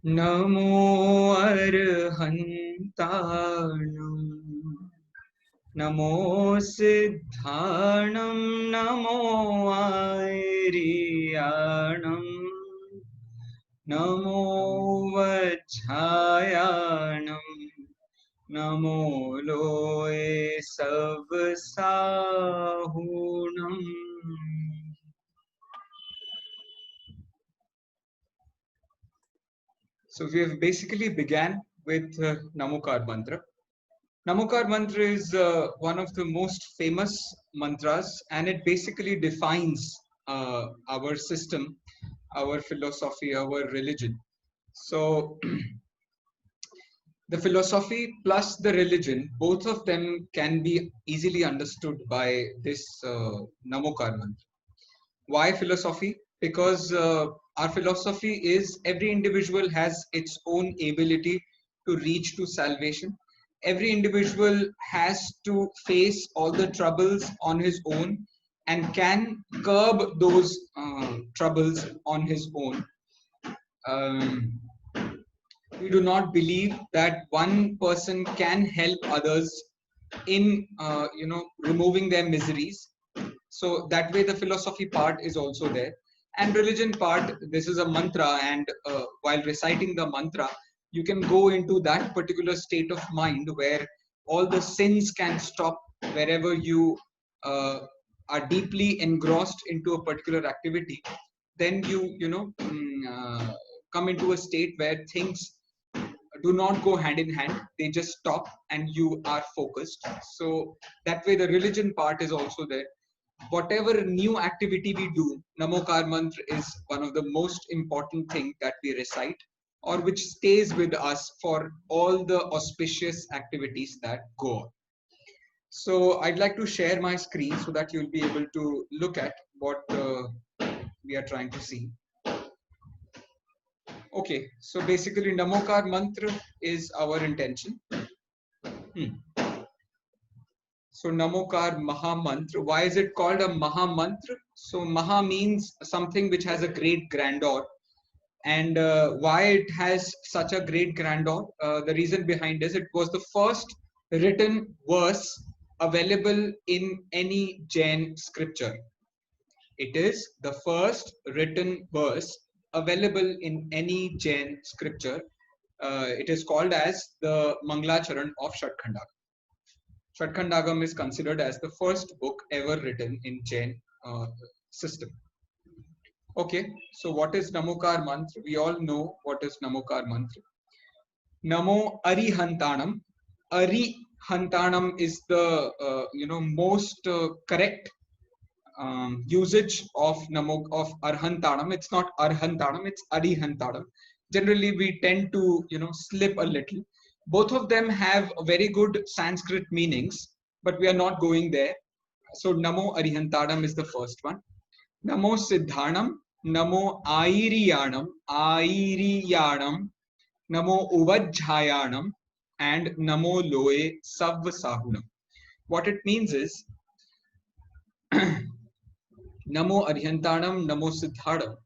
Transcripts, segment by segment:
NaMo अर्हन्ताणं NaMo सिद्धाणं NaMo आर्याणं NaMo वज्झायाणं NaMo लोये सवसाहुणम्. So we have basically began with Namokar mantra. Namokar mantra is one of the most famous mantras, and it basically defines our system, our philosophy, our religion. So the philosophy plus the religion, both of them can be easily understood by this Namokar mantra. Why philosophy? Because our philosophy is every individual has its own ability to reach to salvation. Every individual has to face all the troubles on his own and can curb those troubles on his own. Um, we do not believe that one person can help others in removing their miseries. So that way the philosophy part is also there, and religion part, this is a mantra, and while reciting the mantra you can go into that particular state of mind where all the sins can stop. Wherever you uh, are deeply engrossed into a particular activity, then come into a state where things do not go hand in hand, they just stop and you are focused. So that way the religion part is also there. Whatever new activity we do, Namokar mantra is one of the most important thing that we recite, or which stays with us for all the auspicious activities that go on. So I'd like to share my screen so that you'll be able to look at what we are trying to see. Okay, so basically Namokar mantra is our intention. So Namokar Maha Mantra. Why is it called a Maha Mantra? So Maha means something which has a great grandeur. And why it has such a great grandeur? The reason behind is it was the first written verse available in any Jain scripture. It is the first written verse available in any Jain scripture. It is called as the Mangalacharan of Shatkhandaka. Shatkhandagam is considered as the first book ever written in Jain system. Okay, so what is Namokar mantra? We all know what is Namokar mantra. Namo Arihantanam. Arihantanam is the most correct usage of Arhantanam. It's not Arhantanam, it's Arihantanam. Generally, we tend to slip a little. Both of them have very good Sanskrit meanings, but we are not going there. So Namo Arihantanam is the first one. Namo Siddhanam, Namo Airiyanam, Namo Uvajjayanam, and Namo Loe Savvasahunam. What it means is Namo Aryantanam, Namo Siddhanam.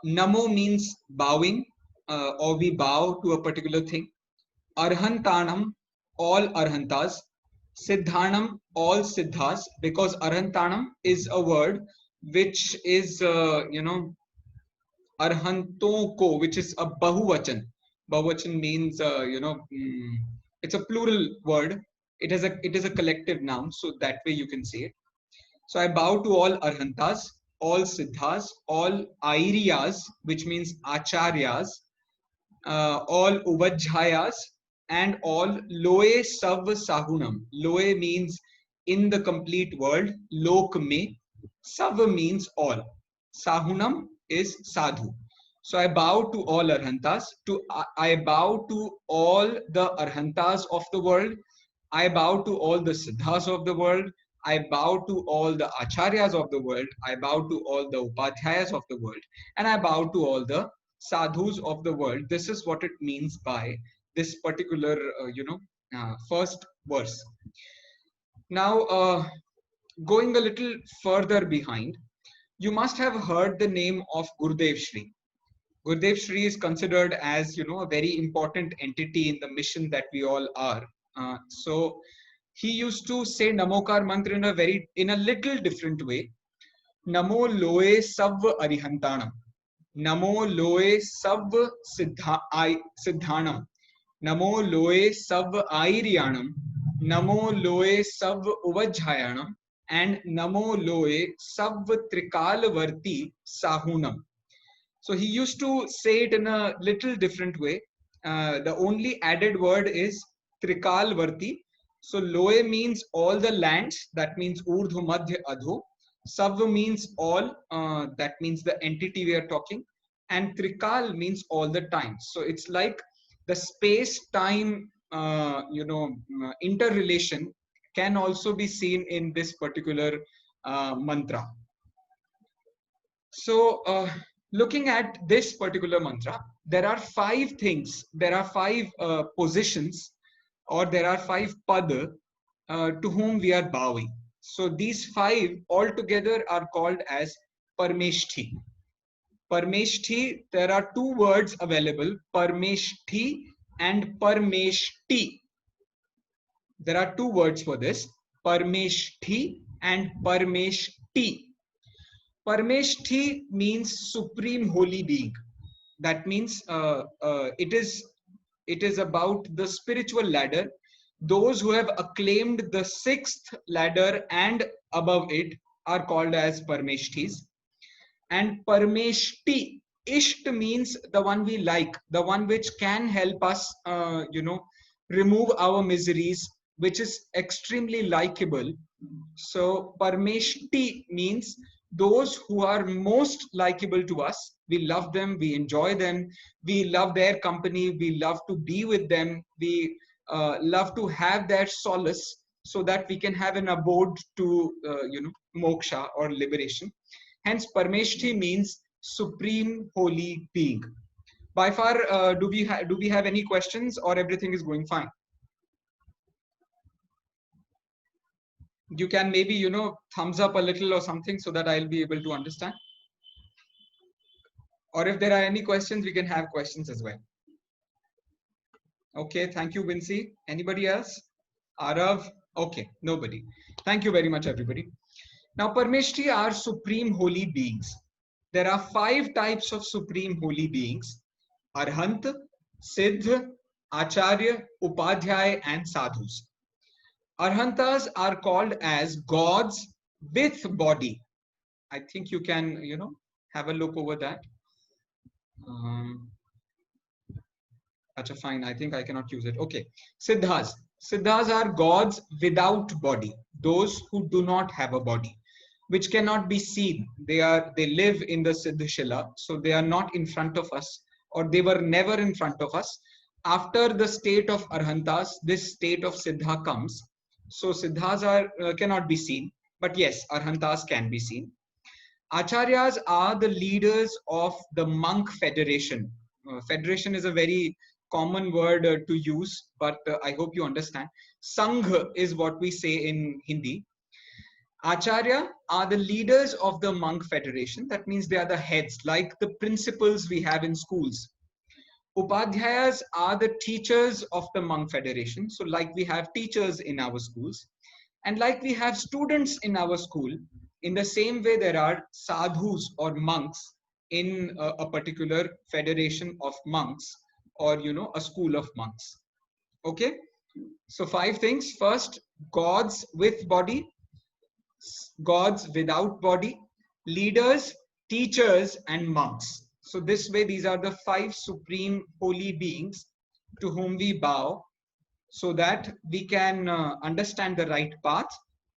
Namo means bowing, or we bow to a particular thing. Arhantanam, all Arhantas. Siddhanam, all Siddhas, because Arhantanam is a word which is, Arhanton ko, which is a Bahuvachan. Bahuvachan means, it's a plural word. It is a collective noun, so that way you can say it. So I bow to all Arhantas, all Siddhas, all Airyas, which means Acharyas, all Uvajjhayas, and all Loe Sav Sahunam. Loe means in the complete world, Lok me. Sav means all. Sahunam is Sadhu. So I bow to all Arhantas. I bow to all the Arhantas of the world. I bow to all the Siddhas of the world. I bow to all the Acharyas of the world. I bow to all the Upadhyayas of the world. And I bow to all the Sadhus of the world. This is what it means by this particular, first verse. Now, going a little further behind, you must have heard the name of Gurudev Shri. Gurudev Shri is considered as, a very important entity in the mission that we all are. So he used to say Namokar mantra in a little different way. Namo loe sav arihantanam. Namo loe sav siddhanam. Namo loe sav airyanam. Namo loe sav uvajhayanam. And Namo loe sav trikalvarti sahunam. So he used to say it in a little different way. The only added word is Trikalvarti. So Loe means all the lands. That means Urdhu, Madhya, Adho. Sav means all. That means the entity we are talking. And Trikal means all the time. So it's like the space-time, interrelation can also be seen in this particular mantra. So, looking at this particular mantra, there are five things, there are five positions, or there are five pada to whom we are bowing. So, these five altogether are called as Parmeshthi. Parmeshthi, there are two words available, Parmeshthi and Parmeshti. There are two words for this, Parmeshthi and Parmeshti. Parmeshthi means supreme holy being. That means it is about the spiritual ladder. Those who have acclaimed the sixth ladder and above it are called as Parmeshthis. And Parmeshti, Isht means the one we like, the one which can help us, remove our miseries, which is extremely likable. So Parmeshti means those who are most likable to us. We love them, we enjoy them, we love their company, we love to be with them, we love to have their solace so that we can have an abode to, moksha or liberation. Hence, Parmeshthi means supreme holy being. By far, do we have any questions, or everything is going fine? You can maybe, thumbs up a little or something so that I'll be able to understand. Or if there are any questions, we can have questions as well. Okay, thank you, Vincy. Anybody else? Arav? Okay, nobody. Thank you very much, everybody. Now, Parmeshthi are supreme holy beings. There are five types of supreme holy beings: Arhant, Siddh, Acharya, Upadhyay, and Sadhus. Arhantas are called as gods with body. I think you can, have a look over that. Acha, fine. I think I cannot use it. Okay. Siddhas. Siddhas are gods without body. Those who do not have a body, which cannot be seen. They live in the Siddhashila, so they are not in front of us, or they were never in front of us. After the state of Arhantas, this state of Siddha comes. So Siddhas cannot be seen, but yes, Arhantas can be seen. Acharyas are the leaders of the monk federation. Federation is a very common word to use, but I hope you understand. Sangh is what we say in Hindi. Acharya are the leaders of the monk federation. That means they are the heads, like the principals we have in schools. Upadhyayas are the teachers of the monk federation. So like we have teachers in our schools, and like we have students in our school, in the same way there are sadhus or monks in a particular federation of monks, or a school of monks. Okay, so five things. First, gods with body, gods without body, leaders, teachers, and monks. So this way, these are the five supreme holy beings to whom we bow, so that we can understand the right path,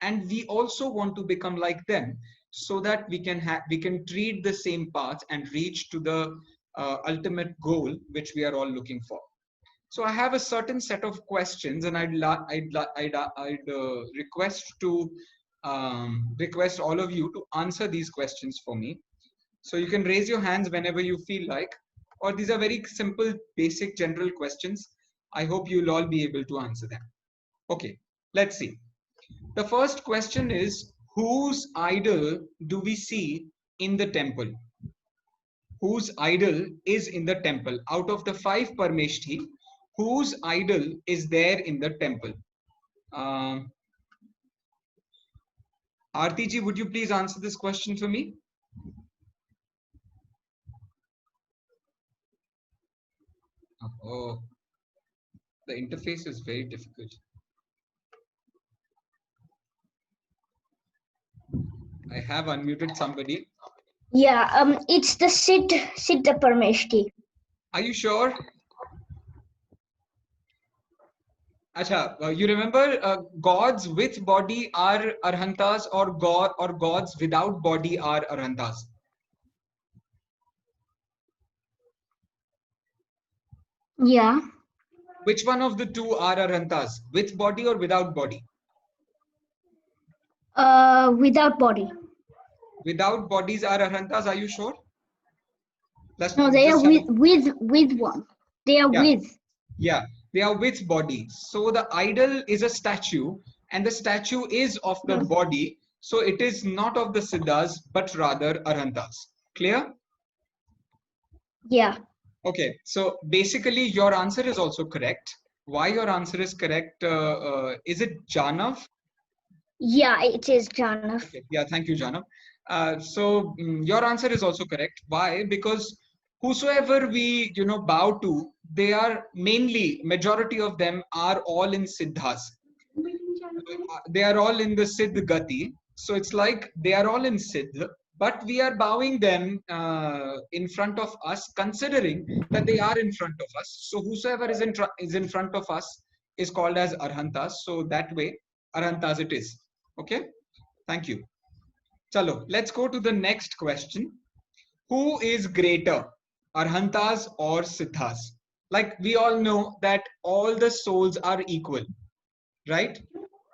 and we also want to become like them, so that we can treat the same path and reach to the ultimate goal which we are all looking for. So I have a certain set of questions, and I'd request all of you to answer these questions for me. So you can raise your hands whenever you feel like, or these are very simple, basic, general questions. I hope you'll all be able to answer them. Okay, let's see. The first question is, whose idol do we see in the temple? whose idol is in the temple? Out of the 5 Parmeshthi, whose idol is there in the temple? Aarti ji, would you please answer this question for me? Oh, the interface is very difficult. I have unmuted somebody. Yeah, it's the Siddha Parmeshthi. Are you sure? Acha, you remember gods with body are arhantas, or gods without body are arhantas? Yeah. Which one of the two are arhantas? With body or without body? Without body. Without bodies are arhantas. Are you sure? No, they are with one. They are with. Yeah, they are with body. So the idol is a statue, and the statue is of the body. So it is not of the siddhas, but rather arhantas. Clear? Yeah. Okay, so basically your answer is also correct. Why your answer is correct? Is it Janav? Yeah, it is Janav. Okay. Yeah, thank you, Janav. So your answer is also correct. Why? Because whosoever we bow to, they are mainly, majority of them are all in siddhas. They are all in the siddh gati. So it's like they are all in siddh, but we are bowing them in front of us, considering that they are in front of us. So whosoever is in front of us is called as arhantas. So that way, arhantas it is. Okay. Thank you. Chalo, let's go to the next question. Who is greater, arhantas or siddhas? Like we all know that all the souls are equal, right?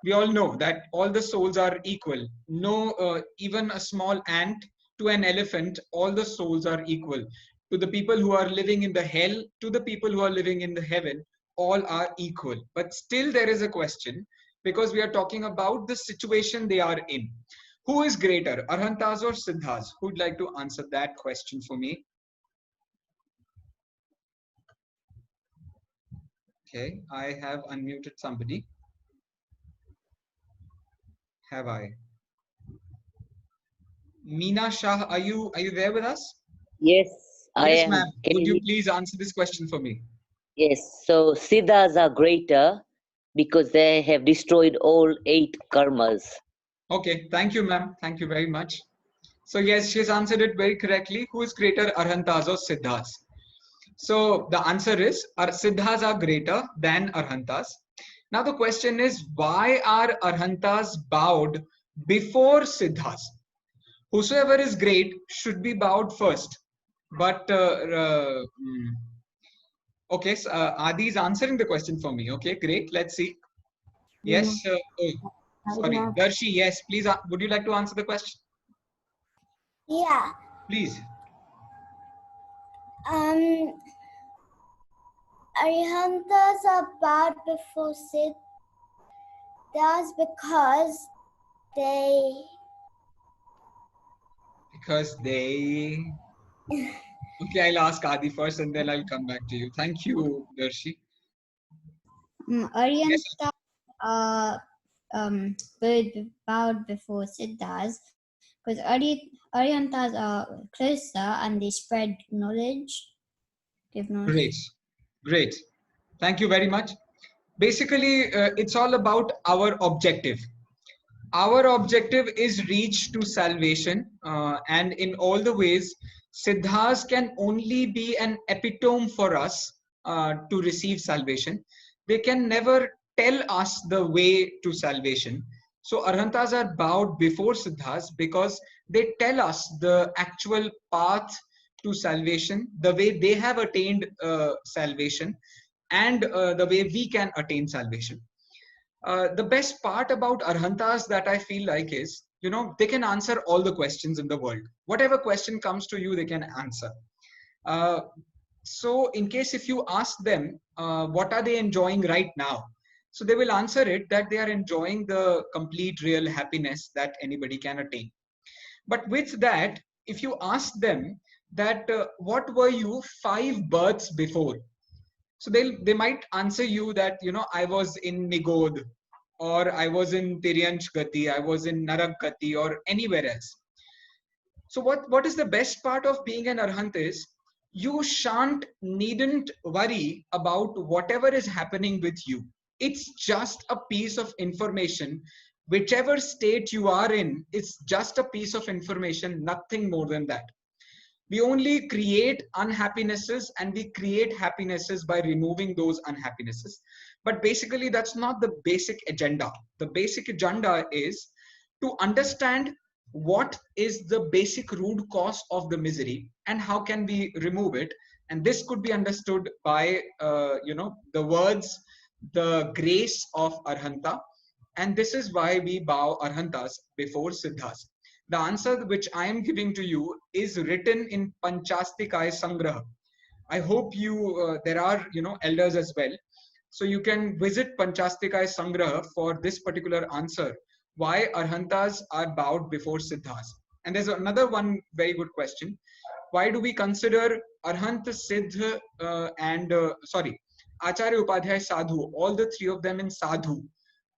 We all know that all the souls are equal. No, even a small ant to an elephant, all the souls are equal. To the people who are living in the hell, to the people who are living in the heaven, all are equal. But still there is a question, because we are talking about the situation they are in. Who is greater, arhantas or siddhas? Who'd like to answer that question for me? Okay, I have unmuted somebody. Have I? Meena Shah, are you there with us? Yes, I Yes, am. ma'am. Would you please answer this question for me? Yes, so Siddhas are greater because they have destroyed all 8 karmas. Okay, thank you, ma'am. Thank you very much. So yes, she's answered it very correctly. Who is greater, arhantas or siddhas? So the answer is, siddhas are greater than arhantas. Now the question is, why are arhantas bowed before siddhas? Whosoever is great should be bowed first. But okay, so, Adi is answering the question for me. Okay, great. Let's see. Yes. Oh, sorry, Darshi. Yes, please. Would you like to answer the question? Yeah. Please. Arhantas are bowed before siddhas because they. Okay, I'll ask Adi first, and then I'll come back to you. Thank you, Darshi. Aryantas bowed before siddhas because Aryantas are closer and they spread knowledge. Great, great. Thank you very much. Basically, it's all about our objective. Our objective is reach to salvation, and in all the ways, siddhas can only be an epitome for us to receive salvation. They can never tell us the way to salvation. So arhantas are bowed before siddhas because they tell us the actual path to salvation, the way they have attained salvation, and the way we can attain salvation. The best part about arhantas that I feel like is, they can answer all the questions in the world. Whatever question comes to you, they can answer. So in case if you ask them, what are they enjoying right now? So they will answer it that they are enjoying the complete real happiness that anybody can attain. But with that, if you ask them that what were you 5 births before, so they might answer you that, you know, I was in Nigod, or I was in Tiryansh Gati, I was in Narak Gati, or anywhere else. So what is the best part of being an Arhant is, you needn't worry about whatever is happening with you. It's just a piece of information. Whichever state you are in, it's just a piece of information, nothing more than that. We only create unhappinesses, and we create happinesses by removing those unhappinesses. But basically, that's not the basic agenda. The basic agenda is to understand what is the basic root cause of the misery and how can we remove it. And this could be understood by the words, the grace of Arhanta. And this is why we bow Arhantas before Siddhas. The answer which I am giving to you is written in Panchastikaya Sangraha. I hope there are elders as well, so you can visit Panchastikaya Sangraha for this particular answer, why Arhantas are bowed before Siddhas. And there's another one very good question. Why do we consider Arhant, Siddh, Acharya, Upadhyay, Sadhu, all the three of them in Sadhu?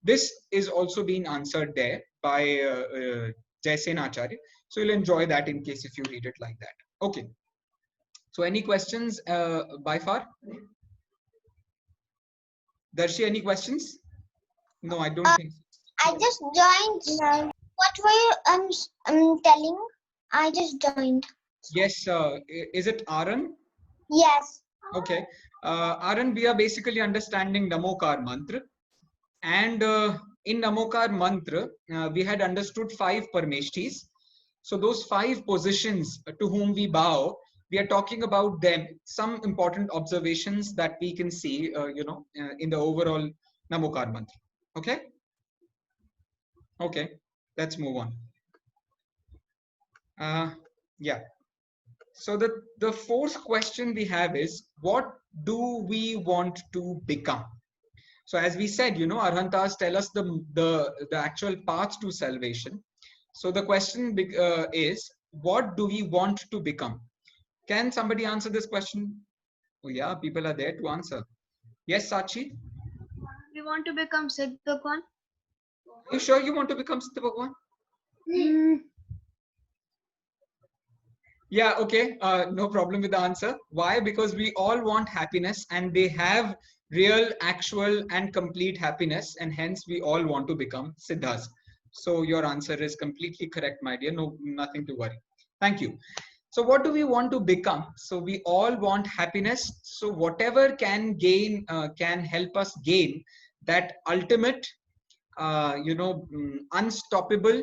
This is also being answered there by Jaisen Acharya. So you'll enjoy that in case if you read it like that. Okay. So any questions by far? Darshi, any questions? No, I don't think so. I just joined. What were you telling? I just joined. Yes, is it Aran? Yes. Okay. Aran, we are basically understanding Namokar mantra. And in Namokar mantra, we had understood 5 Parmeshthis. So those 5 positions to whom we bow, we are talking about them. Some important observations that we can see, in the overall Namokar mantra. Okay. Okay. Let's move on. Yeah. So the fourth question we have is, what do we want to become? So as we said, Arhantas tell us the actual path to salvation. So the question is, what do we want to become? Can somebody answer this question? Oh yeah, people are there to answer. Yes, Sachi? We want to become Siddh Bhagwan. Are you sure you want to become Siddha Bhagwan? Yeah, okay. No problem with the answer. Why? Because we all want happiness, and they have real, actual, and complete happiness, and hence we all want to become Siddhas. So your answer is completely correct, my dear. No, nothing to worry. Thank you. So what do we want to become? So we all want happiness. So whatever can help us gain that ultimate, unstoppable,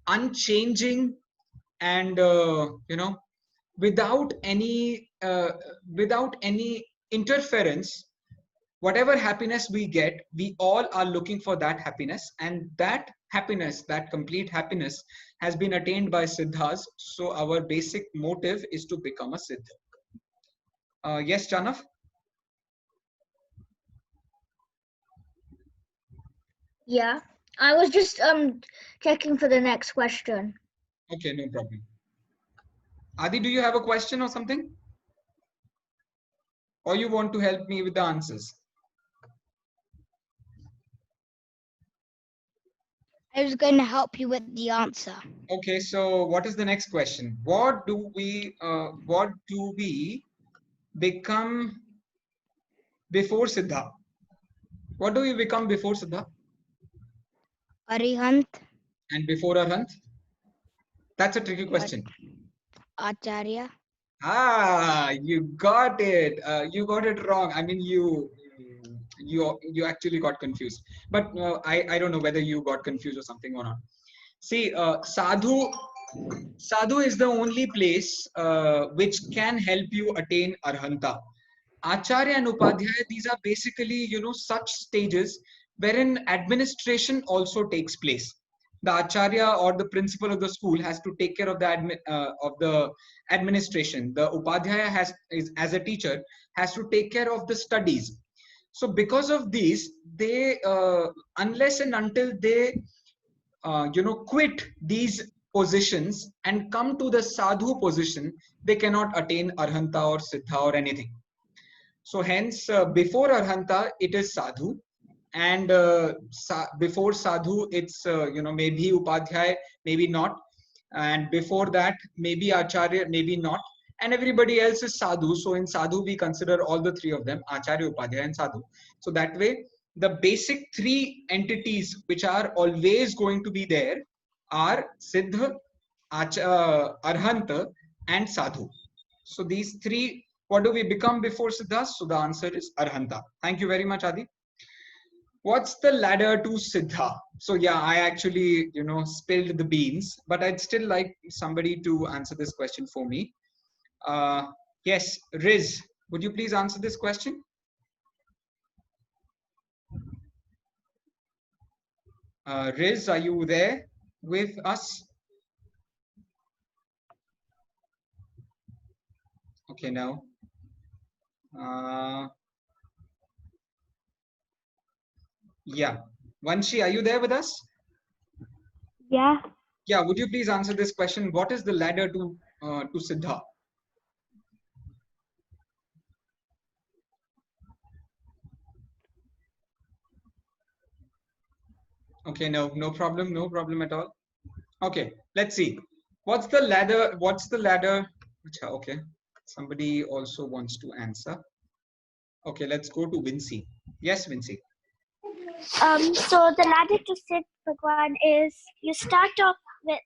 unchanging, and without any interference, whatever happiness we get, we all are looking for that happiness, and that happiness, that complete happiness, has been attained by Siddhas. So our basic motive is to become a Siddha. Yes, Janav? Yeah, I was just checking for the next question. Okay, no problem. Adi, do you have a question or something? Or you want to help me with the answers? I was going to help you with the answer. Okay, so what is the next question? What do we become before Siddha? What do we become before Siddha? Arihant, And before Arhant? That's a tricky question. Acharya. Ah, you got it. You got it wrong. I mean, you actually got confused. But I don't know whether you got confused or something or not. See, Sadhu is the only place which can help you attain Arhanta. Acharya and Upadhyaya, these are basically, such stages wherein administration also takes place. The Acharya or the principal of the school has to take care of the administration. The Upadhyaya as a teacher, has to take care of the studies. So because of these, they, unless and until they, quit these positions and come to the sadhu position, they cannot attain arhanta or siddha or anything. So hence, before arhanta, it is sadhu, and before sadhu, it's maybe upadhyay, maybe not, and before that, maybe acharya, maybe not, and everybody else is sadhu. So in sadhu, we consider all the three of them, acharya, upadhyay, and sadhu. So that way, the basic three entities which are always going to be there are siddha, arhanta, and sadhu. So these three, what do we become before siddha? So the answer is arhanta. Thank you very much, Adi. What's the ladder to siddha? So yeah, I actually, spilled the beans, but I'd still like somebody to answer this question for me. Yes, Riz, would you please answer this question? Riz, are you there with us? Okay, no. Yeah. Vanshi, are you there with us? Yeah. Yeah, would you please answer this question? What is the ladder to siddha? Okay, no problem at all. Okay, let's see. What's the ladder? Okay, somebody also wants to answer. Okay, let's go to Vinci. Yes, Vinci. So the ladder to Sid Bhagwan is you start off with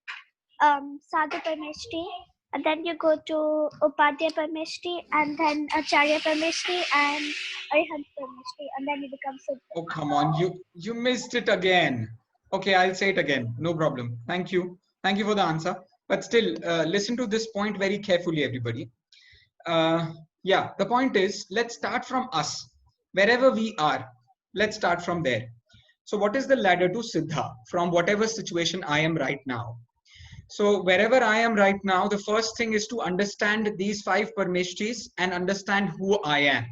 Sadhu Parmeshthi, and then you go to Upadhyay Parmeshthi, and then Acharya Parmeshthi, and Arihant Parmeshthi, and then you become Sid. Oh, come on, you missed it again. Okay, I'll say it again. No problem. Thank you for the answer. But still, listen to this point very carefully, everybody. Yeah, the point is, let's start from us. Wherever we are, let's start from there. So what is the ladder to siddha from whatever situation I am right now? So wherever I am right now, the first thing is to understand these 5 parmeshthis and understand who I am.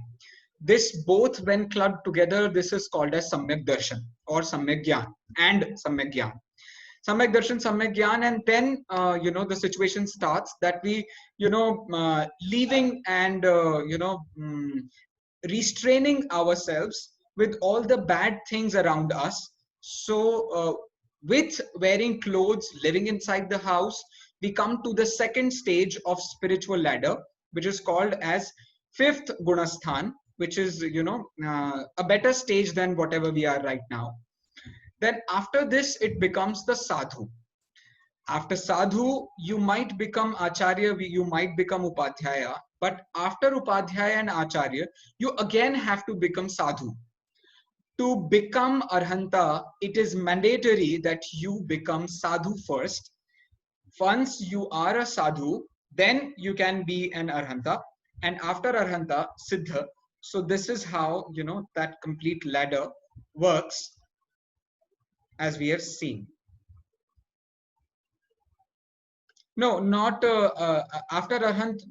This both, when clubbed together, this is called as Samyak Darshan or Samyak Gyan and Samyak Gyan. Samyak Darshan, Samyak Gyan, and then, the situation starts that we, leaving and, restraining ourselves with all the bad things around us. So with wearing clothes, living inside the house, we come to the second stage of spiritual ladder, which is called as 5th Gunasthan, which is, a better stage than whatever we are right now. Then after this, it becomes the sadhu. After sadhu, you might become acharya, you might become upadhyaya, but after upadhyaya and acharya, you again have to become sadhu. To become arhanta, it is mandatory that you become sadhu first. Once you are a sadhu, then you can be an arhanta, and after arhanta, siddha. So this is how, that complete ladder works, as we have seen. No, not after arhant.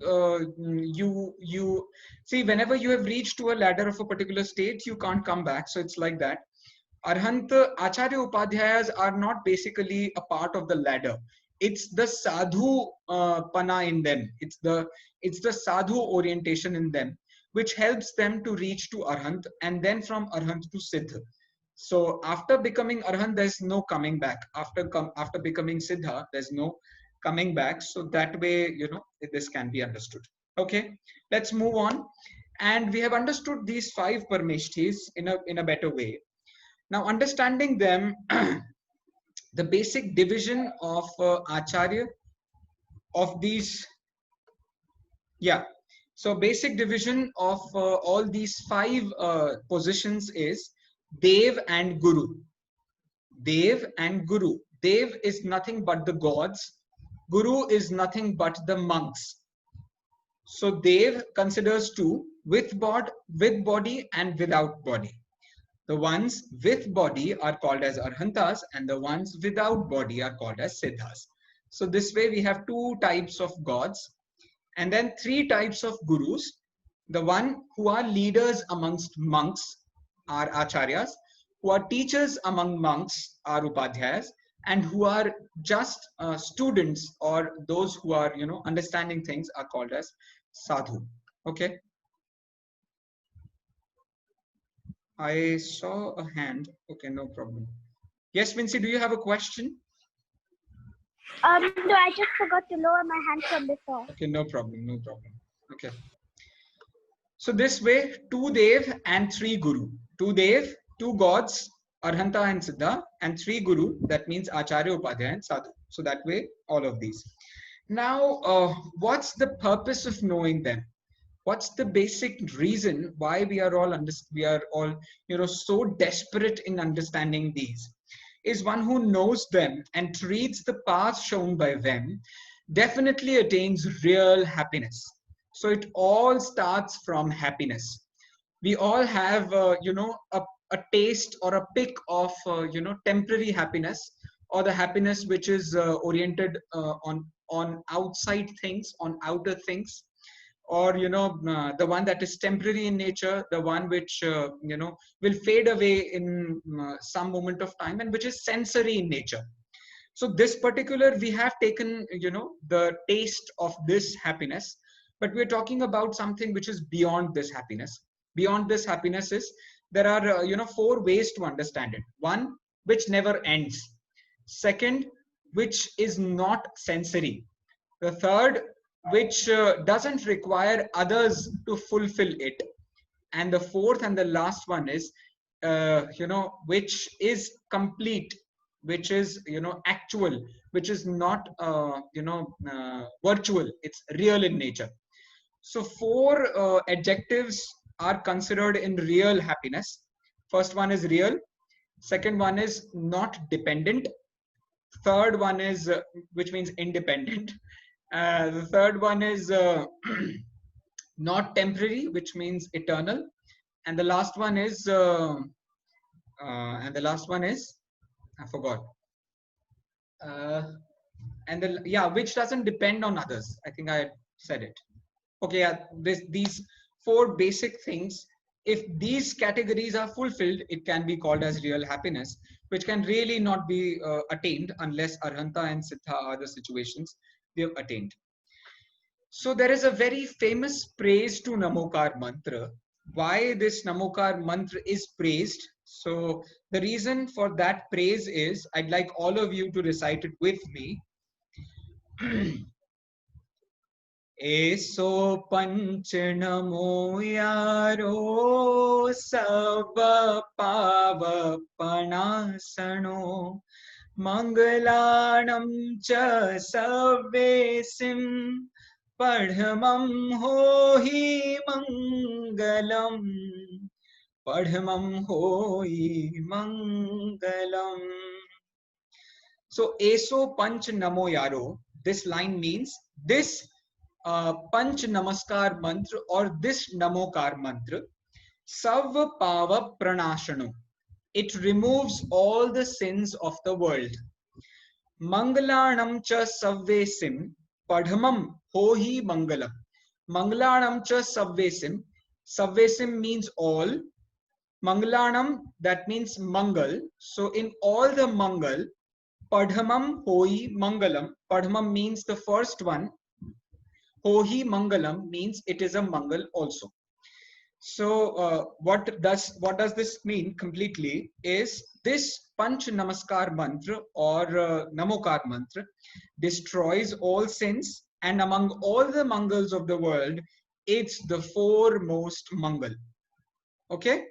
You see, whenever you have reached to a ladder of a particular state, you can't come back. So it's like that. Arhant, acharya, upadhyayas are not basically a part of the ladder. It's the sadhu pana in them. It's the sadhu orientation in them, which helps them to reach to arhant, and then from arhant to siddha. So after becoming arhant, there's no coming back. After becoming siddha, there's no coming back. So that way, this can be understood. Okay, let's move on. And we have understood these 5 parmeshthis in a better way. Now, understanding them, the basic division of acharya of these, yeah. So basic division of all these 5 positions is Dev and Guru. Dev and Guru. Dev is nothing but the gods. Guru is nothing but the monks. So Dev considers 2, with body and without body. The ones with body are called as arhantas, and the ones without body are called as siddhas. So this way we have 2 types of gods, and then 3 types of gurus. The one who are leaders amongst monks are acharyas, who are teachers among monks are upadhyayas, and who are just students or those who are, you know, understanding things are called as sadhu. Okay. I saw a hand. Okay, no problem. Yes, Vincy, do you have a question? No, I just forgot to lower my hand from before. Okay, no problem, no problem. Okay. So this way, two Dev and three Guru. Two Dev, two gods, Arhanta and Siddha, and three Guru, that means Acharya, Upadhyaya, and Sadhu. So that way, all of these. Now, what's the purpose of knowing them? What's the basic reason why we are all you know, so desperate in understanding these? Is one who knows them and treats the path shown by them definitely attains real happiness. So it all starts from happiness. We all have you know, a taste or a pick of you know, temporary happiness, or the happiness which is oriented on outside things, on outer things, or you know, the one that is temporary in nature, the one which you know, will fade away in some moment of time, and which is sensory in nature. So this particular, we have taken, you know, the taste of this happiness, but we're talking about something which is beyond this happiness. Beyond this happiness is, there are you know, four ways to understand it. One, which never ends. Second, which is not sensory. The third, which doesn't require others to fulfill it. And the fourth and the last one is, you know, which is complete, which is, you know, actual, which is not, you know, virtual. It's real in nature. So four adjectives are considered in real happiness. First one is real. Second one is not dependent. Third one is, which means independent. The third one is not temporary, which means eternal. And the last one is, I forgot. And the, yeah, which doesn't depend on others. I think I said it. Okay, yeah, these four basic things, if these categories are fulfilled, it can be called as real happiness, which can really not be attained unless Arhanta and Siddha are the situations we have attained. So there is a very famous praise to Namokar mantra. Why this Namokar mantra is praised? So the reason for that praise is, I'd like all of you to recite it with me. Eso panch namo yaro sab pava panasano mangalanam cha savesim padhamam hohi mangalam padhamam hohi mangalam. So eso panch namo yaro, this line means this Panch Namaskar mantra or this Namokar mantra, Sav Pava Pranashano. It removes all the sins of the world. Mangalanam cha savvesim padhamam hohi mangalam. Mangalanam cha savvesim. Savvesim means all. Mangalanam, that means mangal. So in all the mangal, padhamam hoi mangalam. Padhamam means the first one. Hohi Mangalam means it is a Mangal also. So what does this mean completely is, this Panch Namaskar mantra or Namokar mantra destroys all sins, and among all the Mangals of the world, it's the foremost Mangal. Okay,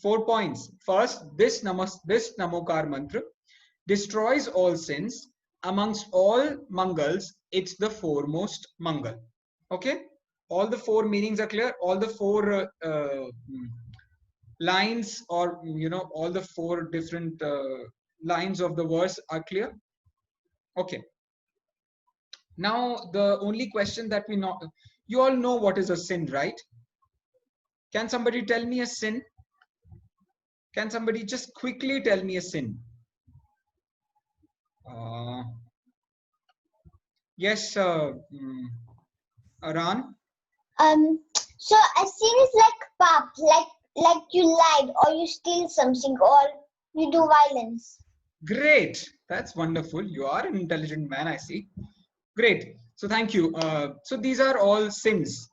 4 points. First, this Namokar mantra destroys all sins. Amongst all Mangals, it's the foremost Mangal. Okay, all the four meanings are clear. All the four lines, or you know, all the four different lines of the verse are clear. Okay. Now the only question that we know, you all know what is a sin, right? Can somebody tell me a sin? Can somebody just quickly tell me a sin? Yes, Aran. So a sin is like pap, like you lied or you steal something or you do violence. Great. That's wonderful. You are an intelligent man, I see. Great. So thank you. So these are all sins,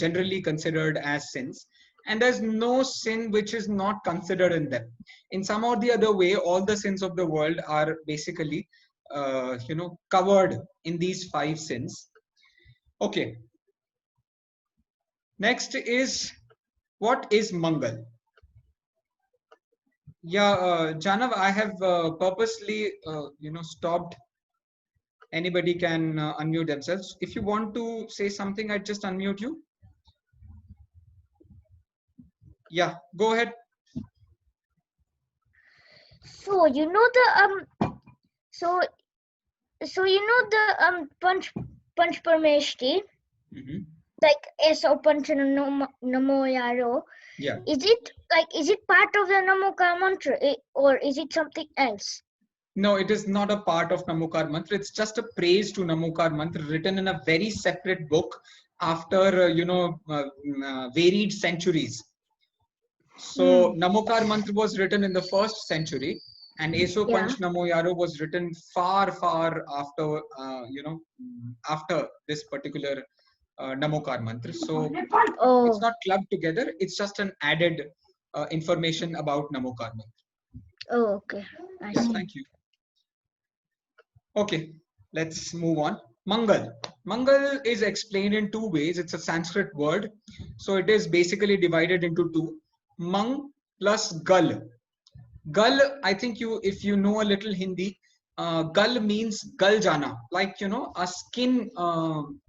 generally considered as sins. And there's no sin which is not considered in them. In some or the other way, all the sins of the world are basically, covered in these 5 sins. Okay. Next is, what is mangal? Yeah, Janav, I have purposely, stopped. Anybody can unmute themselves. If you want to say something, I'd just unmute you. Yeah, go ahead. So you know the so you know the punch Parmeshthi, like eso punch Namoyaro. Yeah. Is it part of the Namokar mantra, or is it something else? No, it is not a part of Namokar mantra. It's just a praise to Namokar mantra written in a very separate book after, varied centuries. So Namokar mantra was written in the 1st century, and Eso Panch Namo Yaro was written far, far after, after this particular Namokar mantra. So it's not clubbed together. It's just an added information about Namokar mantra. Oh, okay. I see. Thank you. Okay, let's move on. Mangal. Mangal is explained in 2 ways. It's a Sanskrit word. So it is basically divided into 2. Mang plus gal. Gal, I think if you know a little Hindi, gal means gal jana. Like, our skin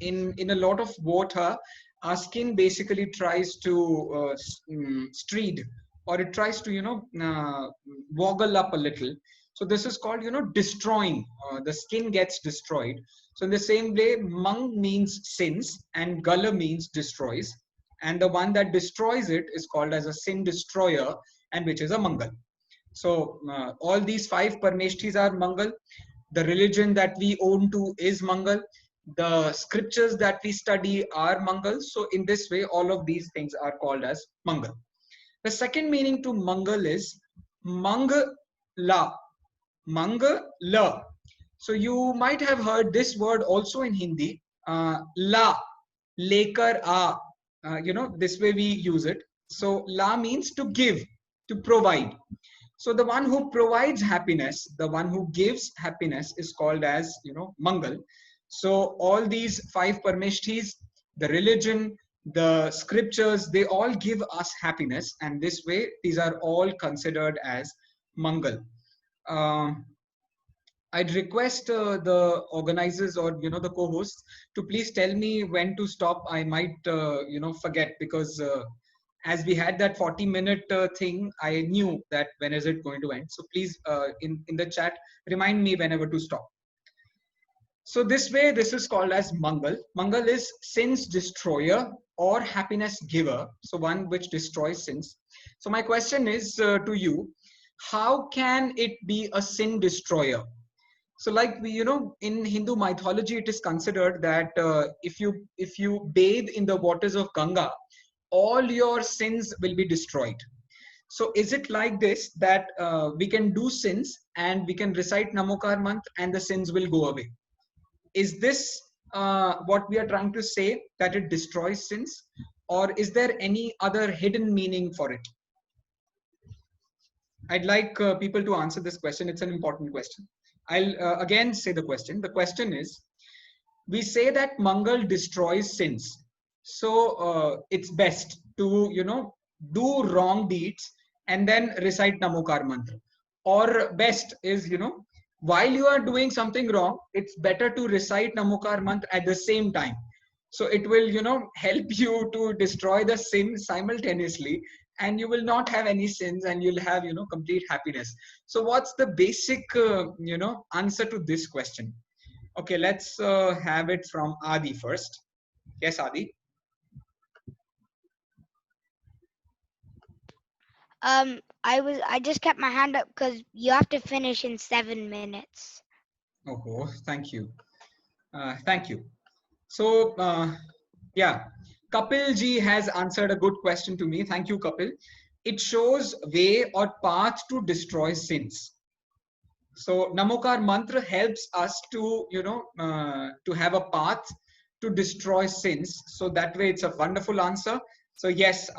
in a lot of water, our skin basically tries to streed, or it tries to, woggle up a little. So this is called, destroying. The skin gets destroyed. So in the same way, mang means sins and gala means destroys. And the one that destroys it is called as a sin destroyer, and which is a mangal. So all these 5 Parmeshthis are mangal. The religion that we own to is mangal. The scriptures that we study are mangal. So in this way, all of these things are called as mangal. The second meaning to mangal is mangala. Mangala. So you might have heard this word also in Hindi. La, lekar a. This way we use it. So la means to give, to provide. So the one who provides happiness, the one who gives happiness is called as, mangal. So all these 5 Parmeshthis, the religion, the scriptures, they all give us happiness. And this way, these are all considered as mangal. I'd request the organizers or the co-hosts to please tell me when to stop. I might forget, because as we had that 40-minute thing, I knew that when is it going to end. So please in the chat remind me whenever to stop. So this way, this is called as mangal. Mangal is sins destroyer or happiness giver. So one which destroys sins. So my question is to you, how can it be a sin destroyer? So like in Hindu mythology, it is considered that if you bathe in the waters of Ganga, all your sins will be destroyed. So is it like this, that we can do sins and we can recite Namokar mantra and the sins will go away? Is this what we are trying to say, that it destroys sins? Or is there any other hidden meaning for it? I'd like people to answer this question. It's an important question. I'll again say the question. The question is, we say that mangal destroys sins. So it's best to, do wrong deeds and then recite Namokar mantra. Or best is, while you are doing something wrong, it's better to recite Namokar mantra at the same time. So it will, help you to destroy the sin simultaneously, and you will not have any sins, and you'll have, complete happiness. So what's the basic, answer to this question? Okay, let's have it from Adi first. Yes, Adi. I just kept my hand up because you have to finish in 7 minutes. Oh, thank you. Thank you. So, yeah, Kapil ji has answered a good question to me. Thank you, Kapil. It shows way or path to destroy sins. So Namokar mantra helps us to, to have a path to destroy sins. So that way it's a wonderful answer. So yes,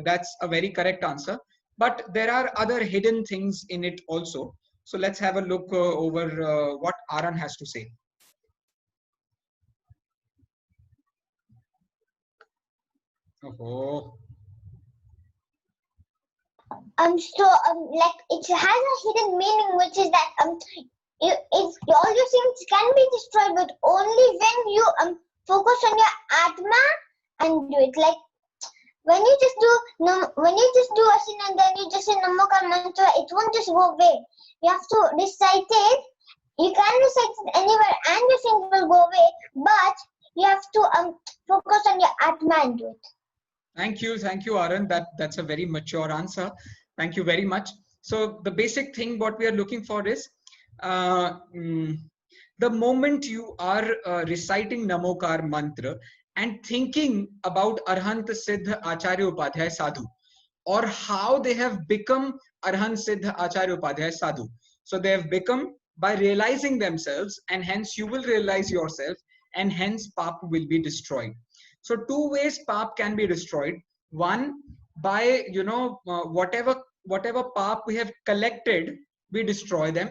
that's a very correct answer. But there are other hidden things in it also. So let's have a look over what Aran has to say. Oh. Like it has a hidden meaning, which is that all your sins can be destroyed, but only when you focus on your atma and do it. Like when you just do a sin and then you just say Namokar mantra, it won't just go away. You have to recite it. You can recite it anywhere, and your sins will go away. But you have to focus on your atma and do it. Thank you, Aran. That's a very mature answer. Thank you very much. So the basic thing what we are looking for is the moment you are reciting Namokar mantra and thinking about Arhant Siddha Acharya Upadhyay Sadhu, or how they have become Arhant Siddha Acharya Upadhyay Sadhu. So they have become by realizing themselves, and hence you will realize yourself, and hence Pap will be destroyed. So two ways Pap can be destroyed. One, by whatever Pap we have collected, we destroy them.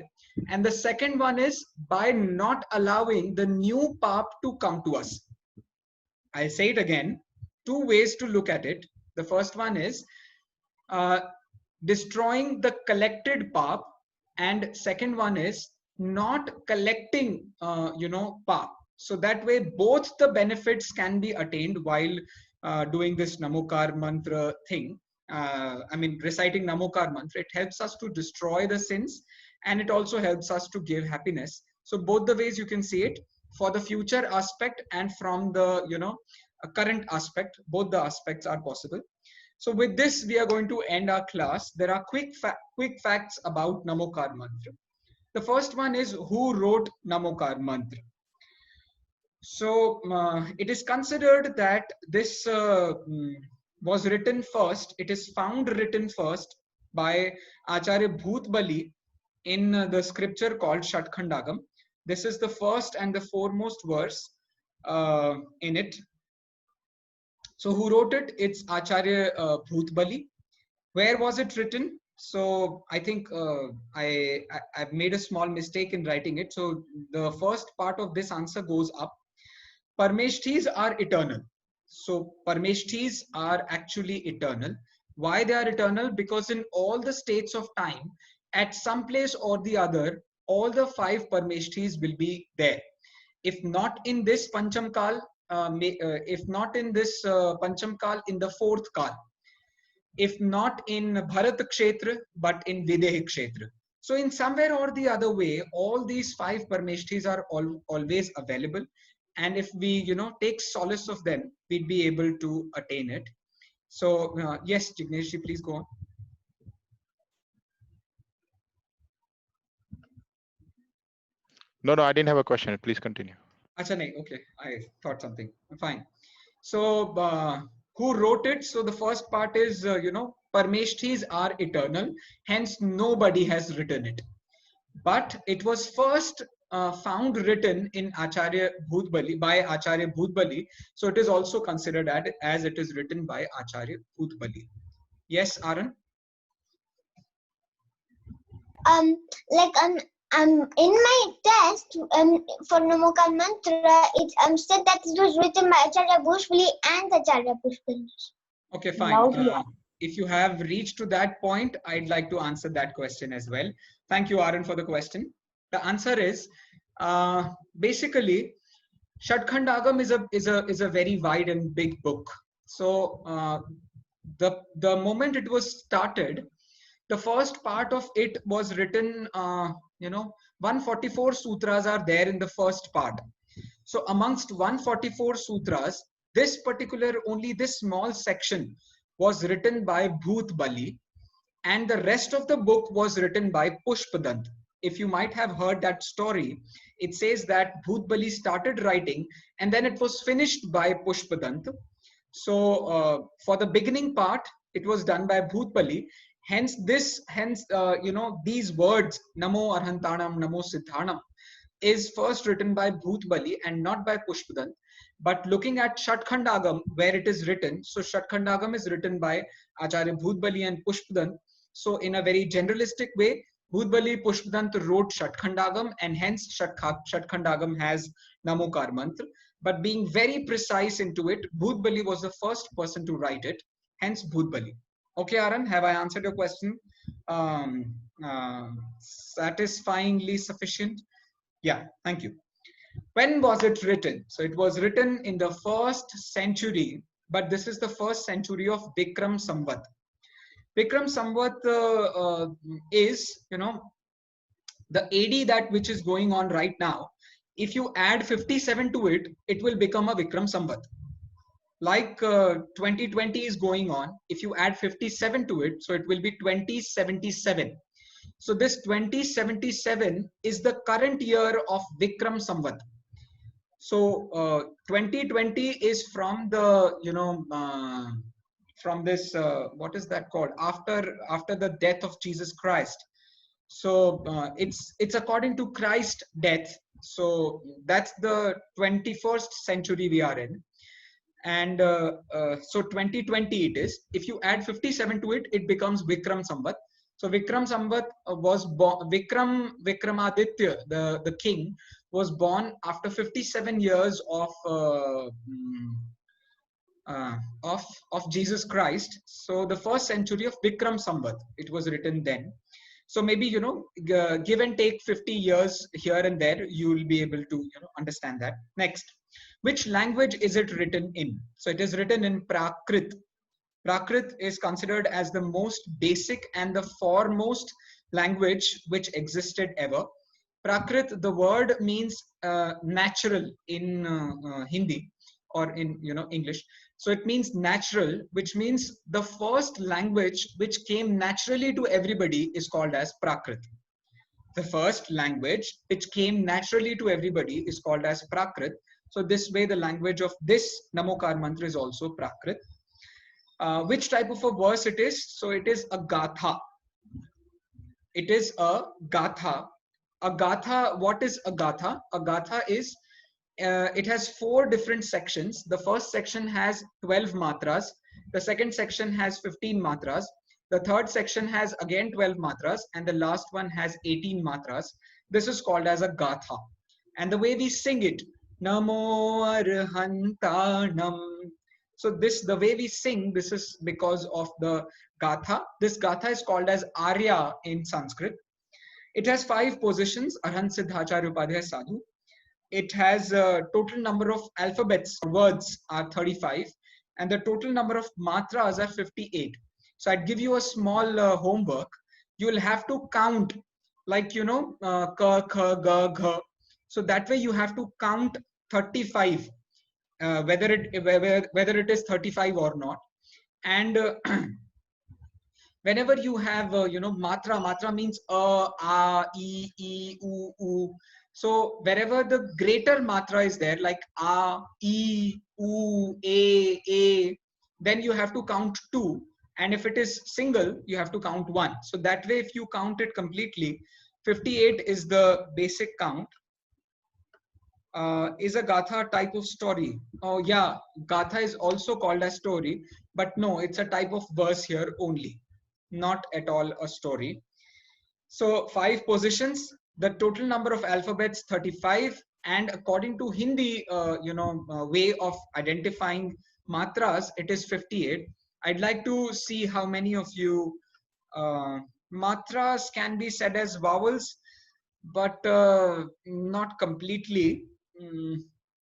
And the second one is by not allowing the new Pap to come to us. I'll say it again. Two ways to look at it. The first one is destroying the collected Pap, and second one is not collecting Pap. So that way both the benefits can be attained while doing this Namokar mantra thing. Reciting Namokar mantra, it helps us to destroy the sins, and it also helps us to give happiness. So both the ways you can see it, for the future aspect and from the current aspect, both the aspects are possible. So with this, we are going to end our class. There are quick facts about Namokar mantra. The first one is who wrote Namokar mantra. So it is considered that this was written first. It is found written first by Acharya Bhutbali in the scripture called Shatkhandagam. This is the first and the foremost verse in it. So who wrote it? It's Acharya Bhutbali. Where was it written? So I think I've made a small mistake in writing it. So the first part of this answer goes up. Parmeshthis are eternal. So Parmeshthis are actually eternal. Why they are eternal? Because in all the states of time, at some place or the other, all the 5 Parmeshthis will be there. If not in this Pancham Kal, if not in this Pancham Kal, in the 4th Kal. If not in Bharat Kshetra, but in Videhi Kshetra. So in somewhere or the other way, all these 5 Parmeshthis are always available. And if we, take solace of them, we'd be able to attain it. So yes, Jignesh ji, please go on. No, I didn't have a question. Please continue. Acha nahi, okay, I thought something. Fine. So who wrote it? So the first part is, Parmeshthis are eternal. Hence, nobody has written it. But it was first found written in Acharya Bhutbali, by Acharya Bhutbali. So it is also considered as it is written by Acharya Bhutbali. Yes, Aran? In my test for Namokar mantra, it said that it was written by Acharya Bhutbali and Acharya Bhutbali. Okay, fine. If you have reached to that point, I'd like to answer that question as well. Thank you, Aran, for the question. The answer is basically Shatkhandagam is a very wide and big book. So the moment it was started, the first part of it was written. 144 sutras are there in the first part. So amongst 144 sutras, only this small section was written by Bhutbali, and the rest of the book was written by Pushpadant. If you might have heard that story, it says that Bhutbali started writing and then it was finished by Pushpadant. So for the beginning part, it was done by Bhutbali. Hence these words Namo Arhantanam, Namo Siddhanam is first written by Bhutbali and not by Pushpadant. But looking at Shatkhandagam, where it is written, so Shatkhandagam is written by Acharya Bhutbali and Pushpadant. So in a very generalistic way, Bhutbali Pushpadant wrote Shatkhandagam, and hence Shatkhandagam has Namokar mantra. But being very precise into it, Bhutbali was the first person to write it, hence Bhutbali. Okay, Aran, have I answered your question satisfyingly sufficient? Yeah, thank you. When was it written? So it was written in the 1st century, but this is the 1st century of Vikram Samvat. Vikram Samvat is, the AD that which is going on right now. If you add 57 to it, it will become a Vikram Samvat. Like 2020 is going on, if you add 57 to it, so it will be 2077. So this 2077 is the current year of Vikram Samvat. So 2020 is from the, from this, what is that called? After the death of Jesus Christ. So it's according to Christ's death. So that's the 21st century we are in. And so 2020 it is. If you add 57 to it, it becomes Vikram Samvat. So Vikram Samvat was born, Vikramaditya, the king, was born after 57 years of Jesus Christ. So the 1st century of Vikram Samvat, it was written then. So maybe, give and take 50 years here and there, you will be able to understand that. Next, which language is it written in? So it is written in Prakrit. Prakrit is considered as the most basic and the foremost language which existed ever. Prakrit, the word means natural in Hindi or in English. So it means natural, which means the first language which came naturally to everybody is called as Prakrit. The first language which came naturally to everybody is called as Prakrit. So this way the language of this Namokar mantra is also Prakrit. Which type of a verse it is? So it is a Gatha. It is a Gatha. A Gatha, what is a Gatha? A Gatha is, it has 4 different sections. The first section has 12 matras. The second section has 15 matras. The third section has again 12 matras. And the last one has 18 matras. This is called as a Gatha. And the way we sing it, Namo Arhantanam. So the way we sing, this is because of the Gatha. This Gatha is called as Arya in Sanskrit. It has 5 positions, Arhan Siddhacharya Upadhyay Sadhu. It has a total number of alphabets, words are 35, and the total number of matras are 58. So I'd give you a small homework. You will have to count, like, ka, kha, ga, gha. So that way you have to count 35, whether it is 35 or not. And whenever you have, matra means a, e, u. So wherever the greater matra is there, like a, e, u, a, then you have to count 2. And if it is single, you have to count 1. So that way, if you count it completely, 58 is the basic count. Is a Gatha type of story? Oh yeah, Gatha is also called a story, but no, it's a type of verse here only, not at all a story. So 5 positions, the total number of alphabets 35, and according to Hindi, way of identifying matras, it is 58. I'd like to see how many of you matras can be said as vowels, but not completely.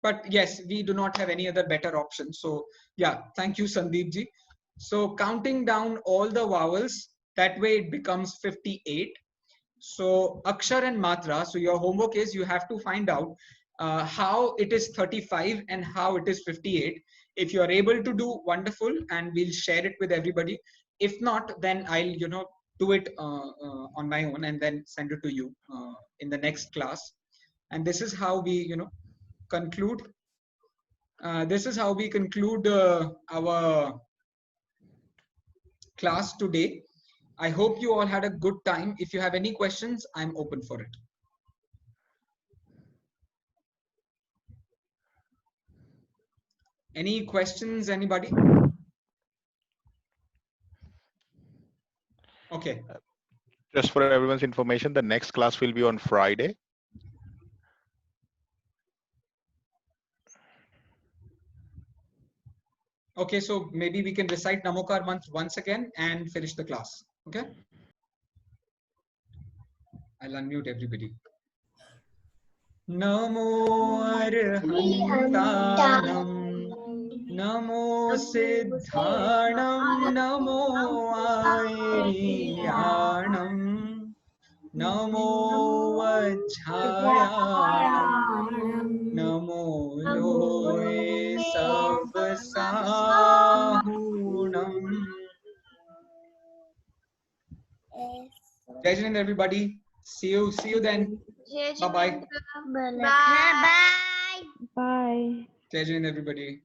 But yes, we do not have any other better option. So yeah, thank you, Sandeep ji. So counting down all the vowels, that way it becomes 58. So akshar and matra, so your homework is you have to find out how it is 35 and how it is 58. If you are able to do, wonderful, and we'll share it with everybody. If not, then I'll do it on my own and then send it to you in the next class. And this is how we conclude. This is how we conclude our class today. I hope you all had a good time. If you have any questions, I'm open for it. Any questions, anybody? Okay. Just for everyone's information, the next class will be on Friday. Okay, so maybe we can recite Namokar mantra once again and finish the class. Okay. I'll unmute everybody. Namo Arhantanam, Namo Siddhanam, Namo Airiyanam, Namo Vajjayanam, Namo Loe Sabsahunam. Jai Hind, everybody. See you then. Bye bye. Bye. Bye. Jai Hind, everybody.